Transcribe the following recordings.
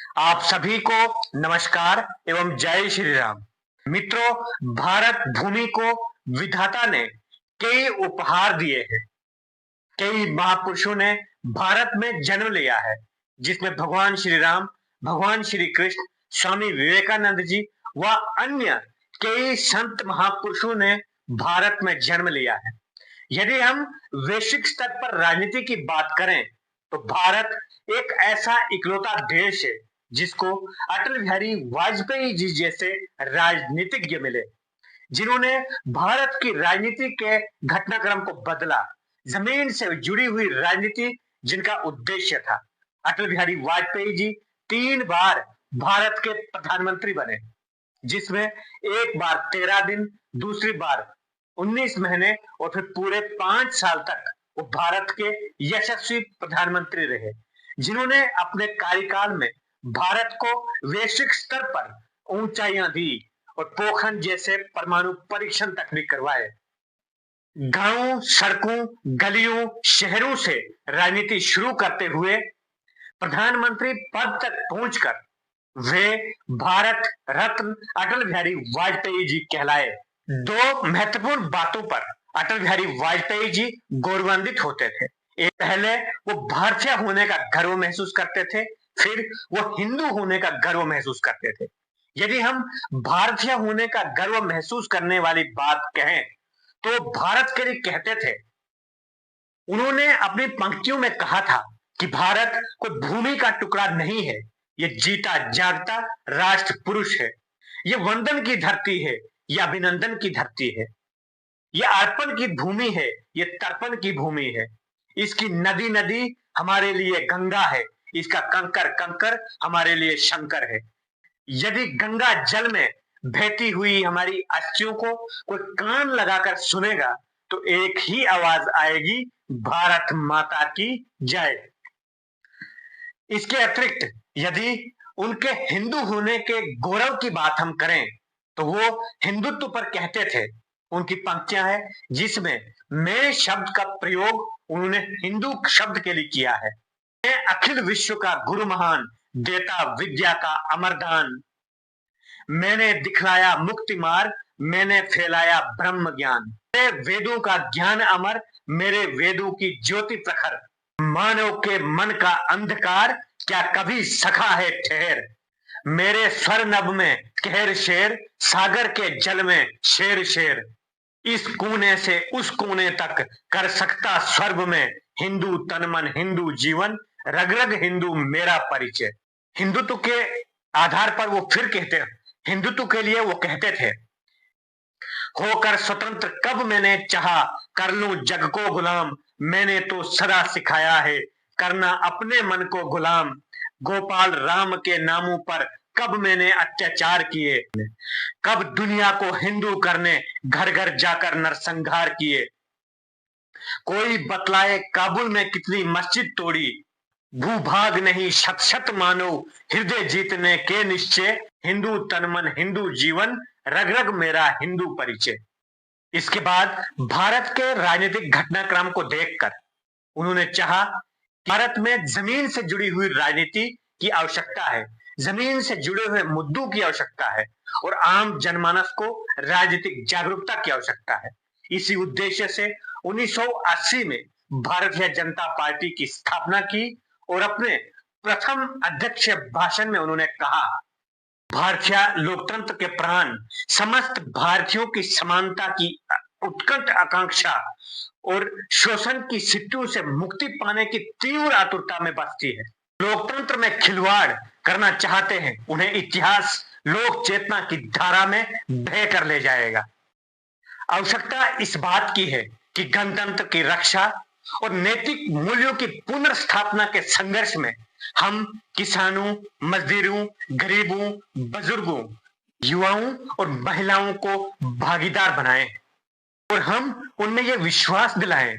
आप सभी को नमस्कार एवं जय श्री राम। मित्रों, भारत भूमि को विधाता ने कई उपहार दिए हैं। कई महापुरुषों ने भारत में जन्म लिया है, जिसमें भगवान श्री राम, भगवान श्री कृष्ण, स्वामी विवेकानंद जी व अन्य कई संत महापुरुषों ने भारत में जन्म लिया है। यदि हम वैश्विक स्तर पर राजनीति की बात करें तो भारत एक ऐसा इकलौता देश है जिसको अटल बिहारी वाजपेयी जी जैसे राजनीतिज्ञ मिले, जिन्होंने भारत की राजनीति के घटनाक्रम को बदला। जमीन से जुड़ी हुई राजनीति जिनका उद्देश्य था। अटल बिहारी वाजपेयी जी 3 बार भारत के प्रधानमंत्री बने, जिसमें एक बार 13 दिन, दूसरी बार 19 महीने और फिर पूरे 5 साल तक वो भारत के यशस्वी प्रधानमंत्री रहे, जिन्होंने अपने कार्यकाल में भारत को वैश्विक स्तर पर ऊंचाइयां दी और पोखरण जैसे परमाणु परीक्षण तक भी करवाए। गांवों, सड़कों, गलियों, शहरों से राजनीति शुरू करते हुए प्रधानमंत्री पद तक पहुंचकर वे भारत रत्न अटल बिहारी वाजपेयी जी कहलाए। 2 महत्वपूर्ण बातों पर अटल बिहारी वाजपेयी जी गौरवान्वित होते थे। एक, पहले वो भारतीय होने का गर्व महसूस करते थे, फिर वो हिंदू होने का गर्व महसूस करते थे। यदि हम भारतीय होने का गर्व महसूस करने वाली बात कहें तो भारत के लिए कहते थे। उन्होंने अपनी पंक्तियों में कहा था कि भारत कोई भूमि का टुकड़ा नहीं है, ये जीता जागता राष्ट्र पुरुष है। ये वंदन की धरती है, ये अभिनंदन की धरती है। ये अर्पण की भूमि है, ये तर्पण की भूमि है। इसकी नदी नदी हमारे लिए गंगा है, इसका कंकर कंकर हमारे लिए शंकर है। यदि गंगा जल में बहती हुई हमारी अस्थियों को कोई कान लगाकर सुनेगा तो एक ही आवाज आएगी, भारत माता की जय। इसके अतिरिक्त यदि उनके हिंदू होने के गौरव की बात हम करें तो वो हिंदुत्व पर कहते थे। उनकी पंक्तियां हैं जिसमें मैं शब्द का प्रयोग उन्होंने हिंदू शब्द के लिए किया है। मैं अखिल विश्व का गुरु महान, देता विद्या का अमरदान। मैंने दिखलाया मुक्ति मार्ग, मैंने फैलाया ब्रह्म ज्ञान। मेरे वेदों का ज्ञान अमर, मेरे वेदों की ज्योति प्रखर। मानव के मन का अंधकार क्या कभी सखा है ठहर। मेरे स्वर नभ में कहर शेर, सागर के जल में शेर शेर। इस कोने से उस कोने तक कर सकता स्वर्ग में हिंदू तन मन, हिंदू जीवन, रग रग हिंदू मेरा परिचय। हिंदुत्व के आधार पर वो फिर कहते हैं, हिंदुत्व के लिए वो कहते थे, होकर स्वतंत्र कब मैंने चाहा, कर लूं जग को गुलाम। मैंने तो सदा सिखाया है करना अपने मन को गुलाम। गोपाल राम के नामों पर कब मैंने अत्याचार किए, कब दुनिया को हिंदू करने घर घर जाकर नरसंहार किए। कोई बतलाए काबुल में कितनी मस्जिद तोड़ी, भूभाग नहीं शत शत मानो हृदय जीतने के निश्चय। हिंदू तन मन, हिंदू जीवन, रग रग मेरा हिंदू परिचय। इसके बाद भारत के राजनीतिक घटनाक्रम को देखकर उन्होंने चाहा, भारत में जमीन से जुड़ी हुई राजनीति की आवश्यकता है, जमीन से जुड़े हुए मुद्दों की आवश्यकता है और आम जनमानस को राजनीतिक जागरूकता की आवश्यकता है। इसी उद्देश्य से 1980 में भारतीय जनता पार्टी की स्थापना की और अपने प्रथम अध्यक्ष भाषण में उन्होंने कहा, भारतीय लोकतंत्र के प्राण समस्त भारतीयों की समानता की उत्कंठ आकांक्षा और शोषण की स्थितियों से मुक्ति पाने की तीव्र आतुरता में बसती है। लोकतंत्र में खिलवाड़ करना चाहते हैं, उन्हें इतिहास लोक चेतना की धारा में बह कर ले जाएगा। आवश्यकता इस बात की है कि गणतंत्र की रक्षा और नैतिक मूल्यों की पुनर्स्थापना के संघर्ष में हम किसानों, मजदूरों, गरीबों, बुजुर्गों, युवाओं और महिलाओं को भागीदार बनाएं और हम उनमें यह विश्वास दिलाएं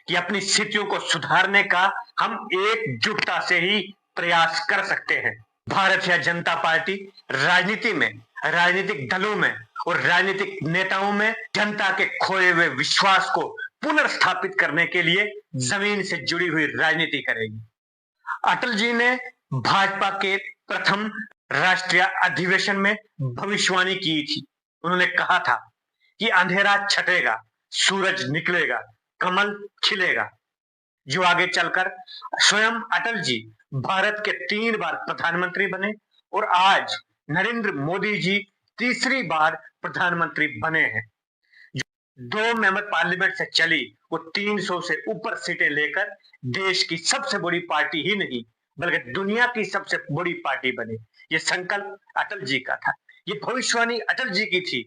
कि अपनी स्थितियों को सुधारने का हम एकजुटता से ही प्रयास कर सकते हैं। भारतीय जनता पार्टी राजनीति में, राजनीतिक दलों में और राजनीतिक नेताओं में जनता के खोए हुए विश्वास को पुनर्स्थापित करने के लिए जमीन से जुड़ी हुई राजनीति करेगी। अटल जी ने भाजपा के प्रथम राष्ट्रीय अधिवेशन में भविष्यवाणी की थी। उन्होंने कहा था कि अंधेरा छटेगा, सूरज निकलेगा, कमल खिलेगा। जो आगे चलकर स्वयं अटल जी भारत के 3 बार प्रधानमंत्री बने और आज नरेंद्र मोदी जी तीसरी बार प्रधानमंत्री बने हैं। जो 2 मेंबर पार्लियामेंट से चली वो 300 से ऊपर सीटें लेकर देश की सबसे बड़ी पार्टी ही नहीं बल्कि दुनिया की सबसे बड़ी पार्टी बनी। ये संकल्प अटल जी का था। ये भविष्यवाणी अटल जी की थी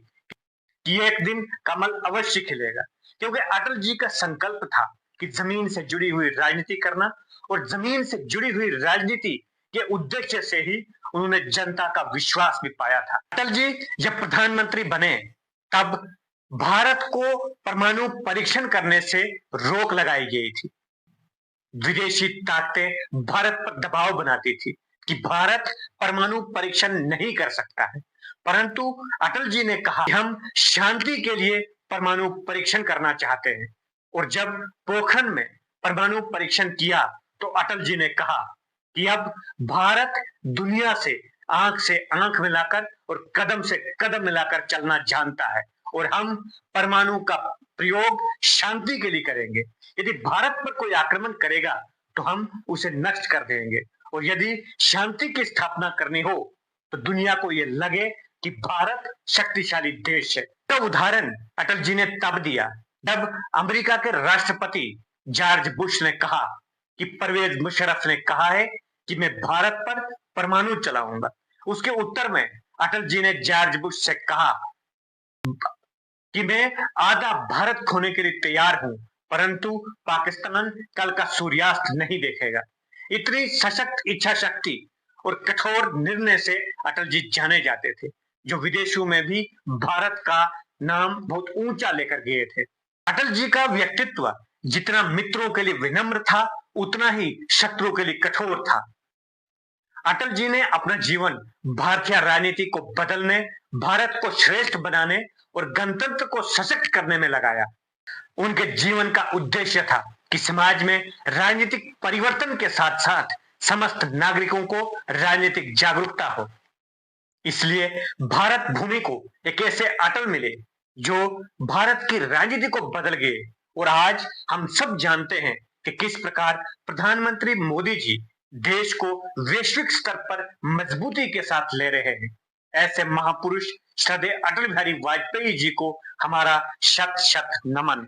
कि एक दिन कमल अवश्य खिलेगा, क्योंकि अटल जी का संकल्प था कि जमीन से जुड़ी हुई राजनीति करना और जमीन से जुड़ी हुई राजनीति के उद्देश्य से ही उन्होंने जनता का विश्वास भी पाया था। अटल जी जब प्रधानमंत्री बने तब भारत को परमाणु परीक्षण करने से रोक लगाई गई थी। विदेशी ताकतें भारत पर दबाव बनाती थी कि भारत परमाणु परीक्षण नहीं कर सकता है, परंतु अटल जी ने कहा कि हम शांति के लिए परमाणु परीक्षण करना चाहते हैं। और जब पोखरण में परमाणु परीक्षण किया तो अटल जी ने कहा कि अब भारत दुनिया से आंख मिलाकर और कदम से कदम मिलाकर चलना जानता है और हम परमाणु का प्रयोग शांति के लिए करेंगे। यदि भारत पर कोई आक्रमण करेगा तो हम उसे नष्ट कर देंगे, और यदि शांति की स्थापना करनी हो तो दुनिया को यह लगे कि भारत शक्तिशाली देश है। तो उदाहरण अटल जी ने तब दिया जब अमेरिका के राष्ट्रपति जॉर्ज बुश ने कहा कि परवेज मुशर्रफ ने कहा है कि मैं भारत पर परमाणु चलाऊंगा। उसके उत्तर में अटल जी ने जॉर्ज बुश से कहा कि मैं आधा भारत खोने के लिए तैयार हूं, परंतु पाकिस्तान कल का सूर्यास्त नहीं देखेगा। इतनी सशक्त इच्छा शक्ति और कठोर निर्णय से अटल जी जाने जाते थे, जो विदेशों में भी भारत का नाम बहुत ऊंचा लेकर गए थे। अटल जी का व्यक्तित्व जितना मित्रों के लिए विनम्र था उतना ही शत्रुओं के लिए कठोर था। अटल जी ने अपना जीवन भारतीय राजनीति को बदलने, भारत को श्रेष्ठ बनाने और गणतंत्र को सशक्त करने में लगाया। उनके जीवन का उद्देश्य था कि समाज में राजनीतिक परिवर्तन के साथ साथ समस्त नागरिकों को राजनीतिक जागरूकता हो। इसलिए भारत भूमि को एक ऐसे अटल मिले जो भारत की राजनीति को बदल गए। और आज हम सब जानते हैं कि किस प्रकार प्रधानमंत्री मोदी जी देश को वैश्विक स्तर पर मजबूती के साथ ले रहे हैं। ऐसे महापुरुष श्रद्धेय अटल बिहारी वाजपेयी जी को हमारा शत शत नमन।